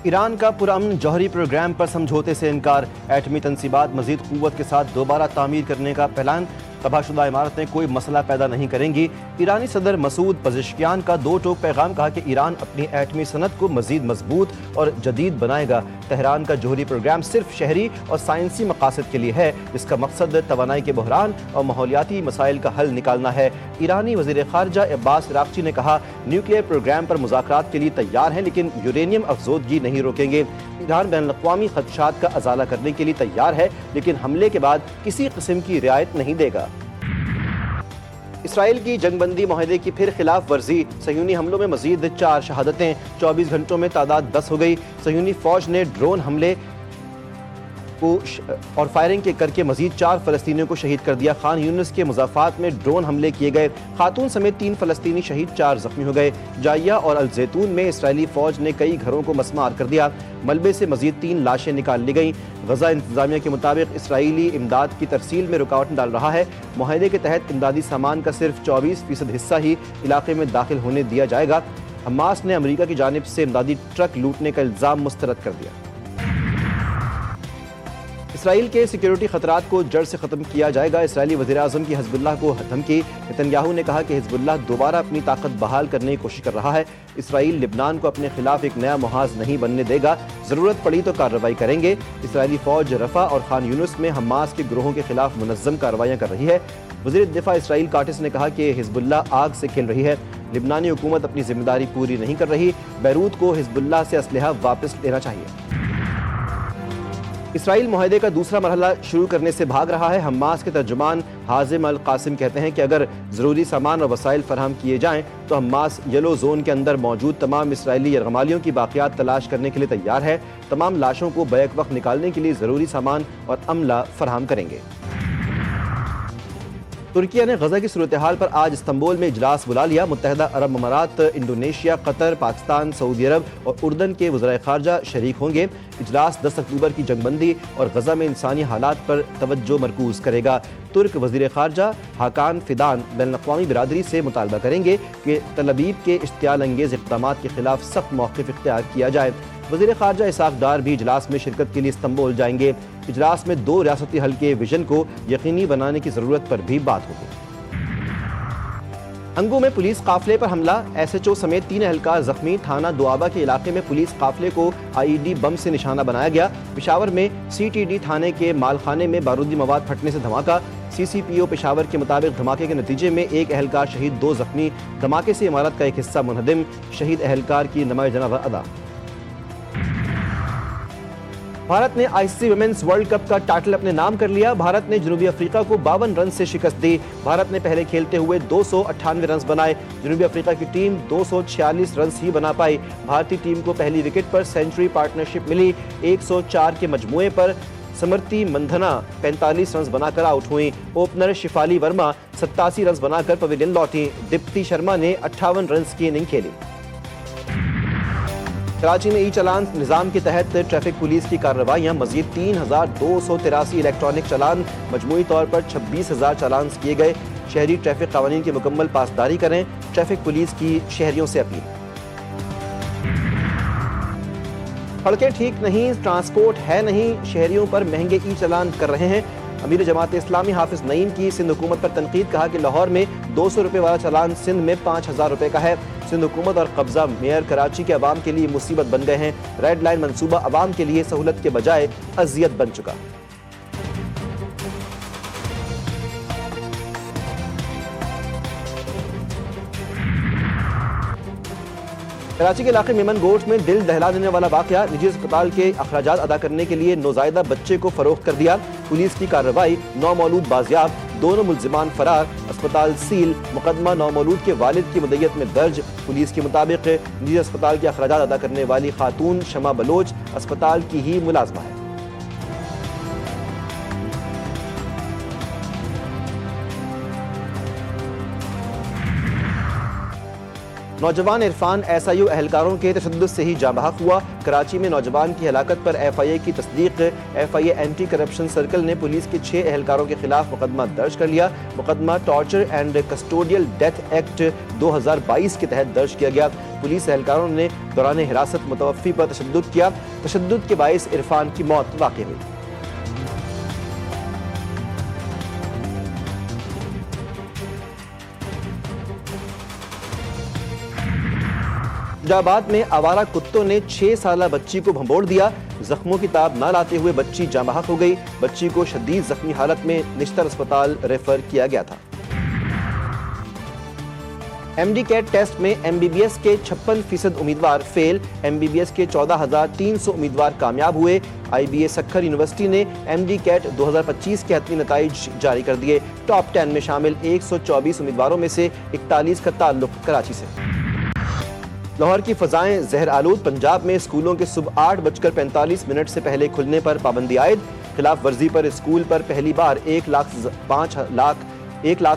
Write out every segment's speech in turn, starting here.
ایران کا پرامن جوہری پروگرام پر سمجھوتے سے انکار، ایٹمی تنصیبات مزید قوت کے ساتھ دوبارہ تعمیر کرنے کا اعلان، تباہ شدہ عمارتیں کوئی مسئلہ پیدا نہیں کریں گی۔ ایرانی صدر مسعود پزشکیان کا دو ٹوک پیغام، کہا کہ ایران اپنی ایٹمی صنعت کو مزید مضبوط اور جدید بنائے گا۔ تہران کا جوہری پروگرام صرف شہری اور سائنسی مقاصد کے لیے ہے، جس کا مقصد توانائی کے بحران اور ماحولیاتی مسائل کا حل نکالنا ہے۔ ایرانی وزیر خارجہ عباس عراقچی نے کہا، نیوکلیئر پروگرام پر مذاکرات کے لیے تیار ہیں لیکن یورینیم افزودگی نہیں روکیں گے۔ ایران بین الاقوامی خدشات کا ازالہ کرنے کے لیے تیار ہے لیکن حملے کے بعد کسی قسم کی رعایت نہیں دے گا۔ اسرائیل کی جنگ بندی معاہدے کی پھر خلاف ورزی، صہیونی حملوں میں مزید 4 شہادتیں، 24 گھنٹوں میں تعداد 10 ہو گئی۔ صہیونی فوج نے ڈرون حملے اور فائرنگ کر کے مزید 4 فلسطینیوں کو شہید کر دیا۔ خان یونس کے مضافات میں ڈرون حملے کیے گئے، خاتون سمیت 3 فلسطینی شہید، 4 زخمی ہو گئے۔ جائیہ اور الزیتون میں اسرائیلی فوج نے کئی گھروں کو مسمار کر دیا، ملبے سے مزید 3 لاشیں نکال لی گئیں۔ غزہ انتظامیہ کے مطابق اسرائیلی امداد کی ترسیل میں رکاوٹ ڈال رہا ہے۔ معاہدے کے تحت امدادی سامان کا صرف 24% حصہ ہی علاقے میں داخل ہونے دیا جائے گا۔ حماس نے امریکہ کی جانب سے امدادی ٹرک لوٹنے کا الزام مسترد کر دیا۔ اسرائیل کے سیکیورٹی خطرات کو جڑ سے ختم کیا جائے گا، اسرائیلی وزیراعظم کی حزب اللہ کو دھمکی۔ نتن یاہو نے کہا کہ حزب اللہ دوبارہ اپنی طاقت بحال کرنے کی کوشش کر رہا ہے۔ اسرائیل لبنان کو اپنے خلاف ایک نیا محاذ نہیں بننے دے گا، ضرورت پڑی تو کارروائی کریں گے۔ اسرائیلی فوج رفح اور خان یونس میں حماس کے گروہوں کے خلاف منظم کارروائیاں کر رہی ہے۔ وزیر دفاع اسرائیل کاٹس نے کہا کہ حزب اللہ آگ سے کھیل رہی ہے، لبنانی حکومت اپنی ذمہ داری پوری نہیں کر رہی، بیروت کو حزب اللہ سے اسلحہ واپس لینا چاہیے۔ اسرائیل معاہدے کا دوسرا مرحلہ شروع کرنے سے بھاگ رہا ہے۔ حماس کے ترجمان حازم القاسم کہتے ہیں کہ اگر ضروری سامان اور وسائل فراہم کیے جائیں تو حماس یلو زون کے اندر موجود تمام اسرائیلی یرغمالیوں کی باقیات تلاش کرنے کے لیے تیار ہے، تمام لاشوں کو بیک وقت نکالنے کے لیے ضروری سامان اور عملہ فراہم کریں گے۔ ترکیہ نے غزہ کی صورتحال پر آج استنبول میں اجلاس بلا لیا۔ متحدہ عرب امارات، انڈونیشیا، قطر، پاکستان، سعودی عرب اور اردن کے وزرائے خارجہ شریک ہوں گے۔ اجلاس 10 اکتوبر کی جنگ بندی اور غزہ میں انسانی حالات پر توجہ مرکوز کرے گا۔ ترک وزیر خارجہ حاکان فیدان بین الاقوامی برادری سے مطالبہ کریں گے کہ تل ابیب کے اشتعال انگیز اقدامات کے خلاف سخت موقف اختیار کیا جائے۔ وزیر خارجہ اسحاق ڈار بھی اجلاس میں شرکت کے لیے استنبول جائیں گے۔ اجلاس میں 2 ریاستی حل کے ویژن کو یقینی بنانے کی ضرورت پر بھی بات ہوگی۔ انگو میں پولیس قافلے پر حملہ، ایس ایچ او سمیت 3 اہلکار زخمی، تھانہ دوآبہ کے علاقے میں پولیس قافلے کو آئی ای ڈی بم سے نشانہ بنایا گیا۔ پشاور میں سی ٹی ڈی تھانے کے مالخانے میں بارودی مواد پھٹنے سے دھماکہ، سی سی پی او پشاور کے مطابق دھماکے کے نتیجے میں 1 اہلکار شہید، 2 زخمی، دھماکے سے عمارت کا ایک حصہ منہدم، شہید اہلکار کی نمائش جنازہ ادا۔ بھارت نے آئی سی سی ویمنز ورلڈ کپ کا ٹائٹل اپنے نام کر لیا۔ بھارت نے جنوبی افریقہ کو 52 رن سے شکست دی۔ بھارت نے پہلے کھیلتے ہوئے 298 رنز بنائے، جنوبی افریقہ کی ٹیم 246 رنز ہی بنا پائی۔ بھارتی ٹیم کو پہلی وکٹ پر سینچری پارٹنرشپ ملی، 104 کے مجموعے پر سمرتی مندھنا 45 رنز بنا کر آؤٹ ہوئیں۔ اوپنر شفالی ورما 87 رنز بنا کر پویلین لوٹیں، دیپتی شرما نے 58 رنز کی اننگ کھیلی۔ کراچی میں ای چالان نظام کے تحت ٹریفک پولیس کی کارروائیاں، مزید 3283 الیکٹرانک چالان، مجموعی طور پر 26,000 چالان کیے گئے۔ شہری ٹریفک قوانین کی مکمل پاسداری کریں، ٹریفک پولیس کی شہریوں سے اپیل۔ سڑکیں ٹھیک نہیں، ٹرانسپورٹ ہے نہیں، شہریوں پر مہنگے ای چالان کر رہے ہیں۔ امیر جماعت اسلامی حافظ نعیم کی سندھ حکومت پر تنقید، کہا کہ لاہور میں 200 روپے والا چالان سندھ میں 5000 روپے کا ہے۔ سندھ حکومت اور قبضہ میئر کراچی کے عوام کے لیے مصیبت بن گئے ہیں۔ ریڈ لائن منصوبہ عوام کے لیے سہولت کے بجائے اذیت بن چکا۔ کراچی کے علاقے میمن گوٹ میں دل دہلا دینے والا واقعہ، نجی اسپتال کے اخراجات ادا کرنے کے لیے نوزائیدہ بچے کو فروخت کر دیا۔ پولیس کی کارروائی، 9 مولود بازیاب، 2 ملزمان فرار، اسپتال سیل، مقدمہ 9 مولود کے والد کی مدیت میں درج۔ پولیس کے مطابق نجی اسپتال کے اخراجات ادا کرنے والی خاتون شمع بلوچ اسپتال کی ہی ملازمہ ہے۔ نوجوان عرفان SIU اہلکاروں کے تشدد سے ہی جاں بحق ہوا۔ کراچی میں نوجوان کی ہلاکت پر FIA کی تصدیق۔ FIA اینٹی کرپشن سرکل نے پولیس کے 6 اہلکاروں کے خلاف مقدمہ درج کر لیا۔ مقدمہ torture and custodial death act 2022 کے تحت درج کیا گیا۔ پولیس اہلکاروں نے دوران حراست متوفی پر تشدد کیا۔ تشدد کے باعث عرفان کی موت واقع ہوئی۔ جلال آباد میں آوارہ کتوں نے 6 سالہ بچی کو بھنبوڑ دیا۔ زخموں کی تاب نہ لاتے ہوئے بچی جاں بحق ہو گئی۔ بچی کو شدید زخمی حالت میں نشتر اسپتال ریفر کیا گیا تھا۔ MD کیٹ ٹیسٹ میں MBBS کے 56% امیدوار فیل۔ MBBS کے 14,300 امیدوار کامیاب ہوئے۔ IBA سکھر یونیورسٹی نے MD کیٹ 2025 کے حتمی نتائج جاری کر دیے۔ ٹاپ 10 میں شامل 124 امیدواروں میں سے 41 کا تعلق کراچی سے۔ لاہور کی فضائیں زہر آلود۔ پنجاب میں اسکولوں کے صبح 8:45 سے پہلے کھلنے پر پابندی عائد۔ خلاف ورزی پر اسکول پر پہلی بار 1 لاکھ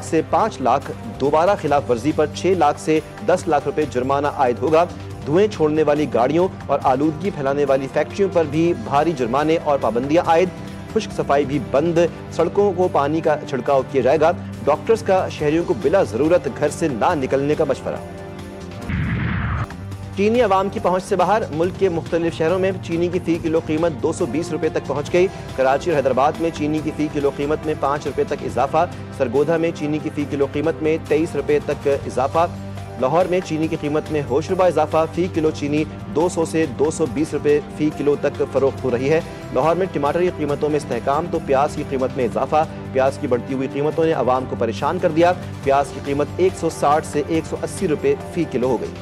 سے 5 لاکھ، دوبارہ خلاف ورزی پر 6 لاکھ سے 10 لاکھ روپے جرمانہ عائد ہوگا۔ دھوئیں چھوڑنے والی گاڑیوں اور آلودگی پھیلانے والی فیکٹریوں پر بھی بھاری جرمانے اور پابندیاں عائد۔ خشک صفائی بھی بند۔ سڑکوں کو پانی کا چھڑکاؤ کیا جائے گا۔ ڈاکٹرز کا شہریوں کو بلا ضرورت گھر سے نہ نکلنے کا مشورہ۔ چینی عوام کی پہنچ سے باہر۔ ملک کے مختلف شہروں میں چینی کی فی کلو قیمت 220 روپے تک پہنچ گئی۔ کراچی اور حیدرآباد میں چینی کی فی کلو قیمت میں 5 روپے تک اضافہ۔ سرگودھا میں چینی کی فی کلو قیمت میں 23 روپے تک اضافہ۔ لاہور میں چینی کی قیمت میں ہوش ربا اضافہ۔ فی کلو چینی 200 سے 220 روپے فی کلو تک فروخت ہو رہی ہے۔ لاہور میں ٹماٹر کی قیمتوں میں استحکام تو پیاز کی قیمت میں اضافہ۔ پیاز کی بڑھتی ہوئی قیمتوں نے عوام کو پریشان کر دیا۔ پیاز کی قیمت 160 سے 180 روپے فی کلو ہو گئی۔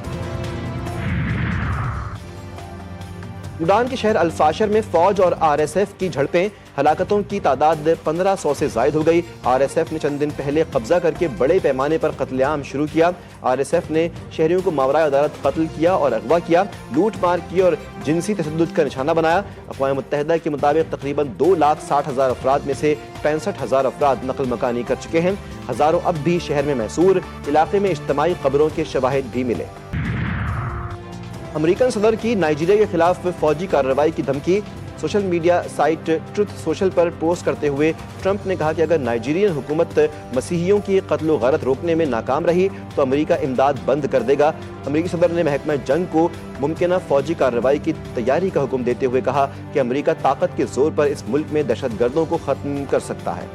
سوڈان کے شہر الفاشر میں فوج اور RSF کی جھڑپیں۔ ہلاکتوں کی تعداد 1500 سے زائد ہو گئی۔ RSF نے چند دن پہلے قبضہ کر کے بڑے پیمانے پر قتل عام شروع کیا۔ RSF نے شہریوں کو ماورائے عدالت قتل کیا اور اغوا کیا، لوٹ مار کی اور جنسی تشدد کا نشانہ بنایا۔ اقوام متحدہ کے مطابق تقریباً 2,60,000 افراد میں سے 65,000 افراد نقل مکانی کر چکے ہیں۔ ہزاروں اب بھی شہر میں محصور۔ علاقے میں اجتماعی قبروں کے شواہد بھی ملے۔ امریکن صدر کی نائجیریا کے خلاف فوجی کارروائی کی دھمکی۔ Social media site Truth Social پر پوسٹ کرتے ہوئے ٹرمپ نے کہا کہ اگر نائجیرین حکومت مسیحیوں کی قتل و غارت روکنے میں ناکام رہی تو امریکہ امداد بند کر دے گا۔ امریکی صدر نے محکمہ جنگ کو ممکنہ فوجی کارروائی کی تیاری کا حکم دیتے ہوئے کہا کہ امریکہ طاقت کے زور پر اس ملک میں دہشت گردوں کو ختم کر سکتا ہے۔